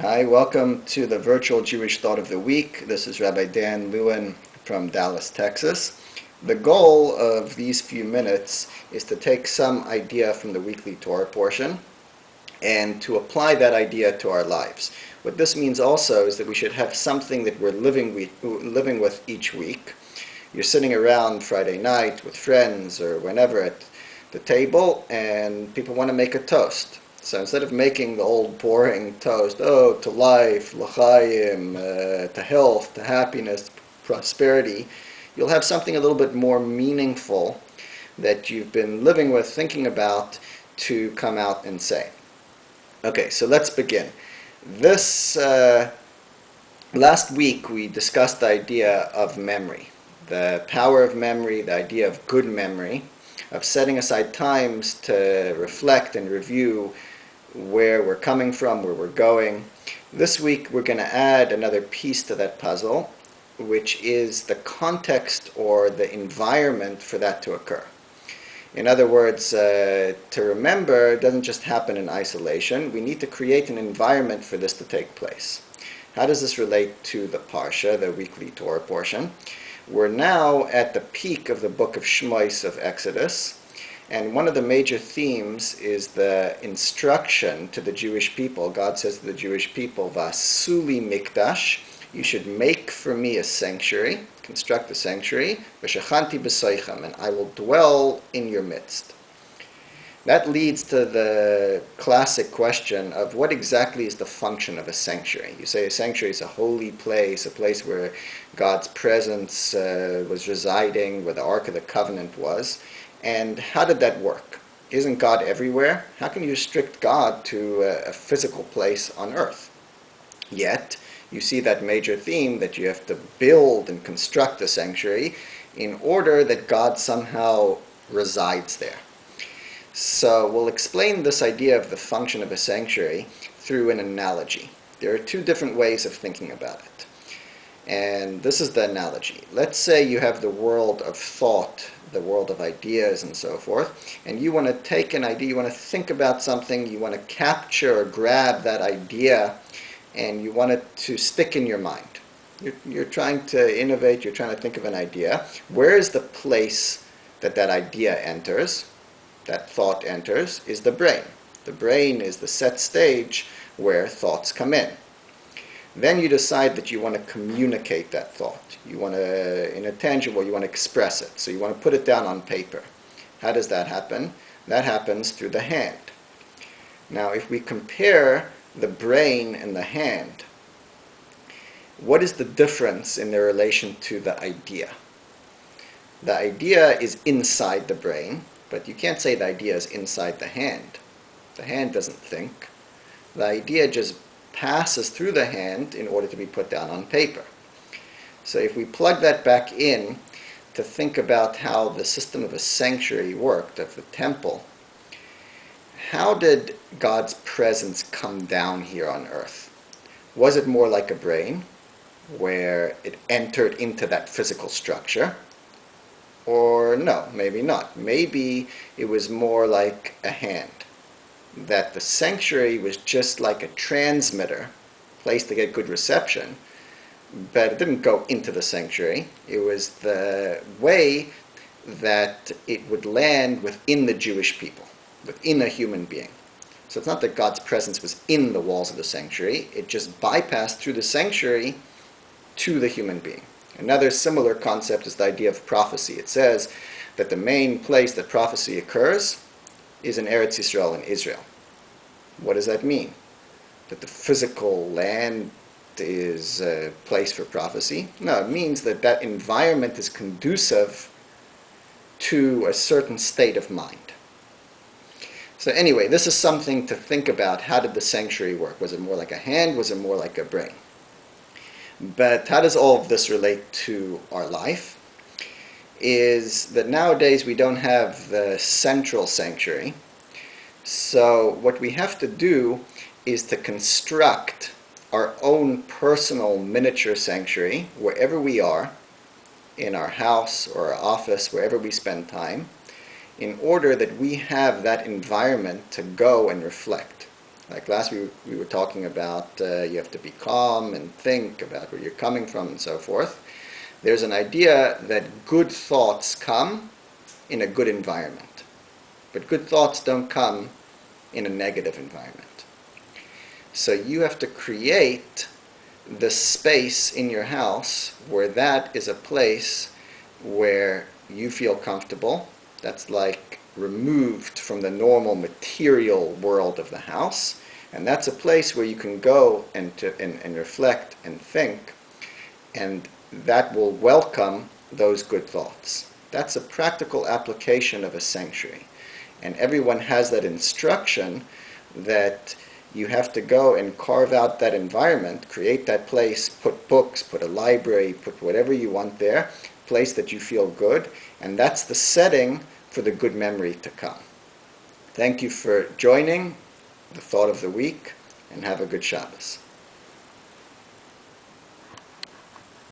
Hi, welcome to the virtual Jewish Thought of the Week. This is Rabbi Lewin from Dallas, Texas. The goal of these few minutes is to take some idea from the weekly Torah portion and to apply that idea to our lives. What this means also is that we should have something that we're living with each week. You're sitting around Friday night with friends or whenever at the table and people want to make a toast. So instead of making the old boring toast, to life, l'chaim, to health, to happiness, prosperity, you'll have something a little bit more meaningful that you've been living with, thinking about, to come out and say. Okay, so let's begin. This last week we discussed the idea of memory, the power of memory, the idea of good memory, of setting aside times to reflect and review where we're coming from, where we're going. This week we're going to add another piece to that puzzle, which is the context or the environment for that to occur. In other words, to remember doesn't just happen in isolation. We need to create an environment for this to take place. How does this relate to the Parsha, the weekly Torah portion? We're now at the peak of the book of Shmos of Exodus, and one of the major themes is the instruction to the Jewish people. God says to the Jewish people, "Vasuli mikdash," you should make for me a sanctuary, construct a sanctuary, "V'shachanti b'soichem," and I will dwell in your midst. That leads to the classic question of what exactly is the function of a sanctuary. You say a sanctuary is a holy place, a place where God's presence was residing, where the Ark of the Covenant was. And how did that work? Isn't God everywhere? How can you restrict God to a physical place on earth? Yet, you see that major theme that you have to build and construct a sanctuary in order that God somehow resides there. So we'll explain this idea of the function of a sanctuary through an analogy. There are two different ways of thinking about it. And this is the analogy. Let's say you have the world of thought, the world of ideas and so forth, and you want to take an idea, you want to think about something, you want to capture or grab that idea, and you want it to stick in your mind. You're trying to innovate, you're trying to think of an idea. Where is the place that that idea enters, that thought enters, is the brain. The brain is the set stage where thoughts come in. Then you decide that you want to communicate that thought. You want to, in a tangible, you want to express it. So you want to put it down on paper. How does that happen? That happens through the hand. Now, if we compare the brain and the hand, what is the difference in their relation to the idea? The idea is inside the brain, but you can't say the idea is inside the hand. The hand doesn't think. The idea just passes through the hand in order to be put down on paper. So if we plug that back in to think about how the system of a sanctuary worked, of the temple, how did God's presence come down here on earth? Was it more like a brain, where it entered into that physical structure? Or no, maybe not. Maybe it was more like a hand, that the sanctuary was just like a transmitter, place to get good reception, but it didn't go into the sanctuary. It was the way that it would land within the Jewish people, within a human being. So it's not that God's presence was in the walls of the sanctuary, it just bypassed through the sanctuary to the human being. Another similar concept is the idea of prophecy. It says that the main place that prophecy occurs is in Eretz Yisrael, in Israel. What does that mean? That the physical land is a place for prophecy? No, it means that that environment is conducive to a certain state of mind. So anyway, this is something to think about. How did the sanctuary work? Was it more like a hand? Was it more like a brain? But how does all of this relate to our life? Is that nowadays we don't have the central sanctuary. So what we have to do is to construct our own personal miniature sanctuary wherever we are, in our house or our office, wherever we spend time, in order that we have that environment to go and reflect. Like last week we were talking about you have to be calm and think about where you're coming from and so forth. There's an idea that good thoughts come in a good environment, but good thoughts don't come in a negative environment. So you have to create the space in your house where that is a place where you feel comfortable. That's like removed from the normal material world of the house. And that's a place where you can go and reflect and think, and that will welcome those good thoughts. That's a practical application of a sanctuary. And everyone has that instruction that you have to go and carve out that environment, create that place, put books, put a library, put whatever you want there, place that you feel good, and that's the setting for the good memory to come. Thank you for joining the Thought of the Week, and have a good Shabbos.